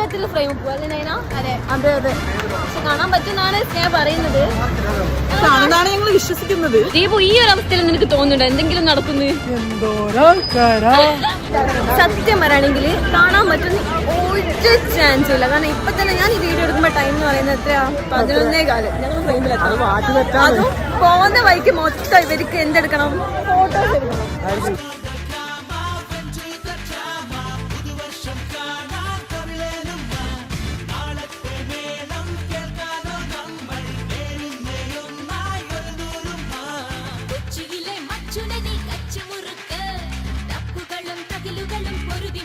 നീളത്തില് frame പോകും അല്ലേ? അതെ അതെ അതെ. പക്ഷെ കാണാൻ പറ്റുന്നാണ് ഞാൻ പറയുന്നത്, കാണുന്നതാണ് ഞങ്ങൾ വിശ്വസിക്കുന്നത്. ദീപു ഈ ഒരു അവസ്ഥയിൽ നിനക്ക് തോന്നുന്നുണ്ടോ എന്തെങ്കിലും നടക്കുന്നു? സത്യം പറയുകയാണെങ്കിൽ കാണാൻ പറ്റുന്ന ഒരു ചാൻസും ഇല്ല. കാരണം ഇപ്പൊ തന്നെ ഞാൻ ഈ വീഡിയോ എടുക്കുമ്പോ ടൈം എന്ന് പറയുന്നത് എത്രയാ? 11:15. ഞങ്ങൾ ഫ്രെയിമിലെത്താം. അതും പോകുന്ന വഴിക്ക് മൊത്തം ഇവർക്ക് എന്തെടുക്കണം? ഫോട്ടോസ് എടുക്കണം. കൊച്ചിയിലെ മച്ചുടനെ കച്ചുമുറുക്ക് തപ്പുകളും തകിലുകളും പൊരുതി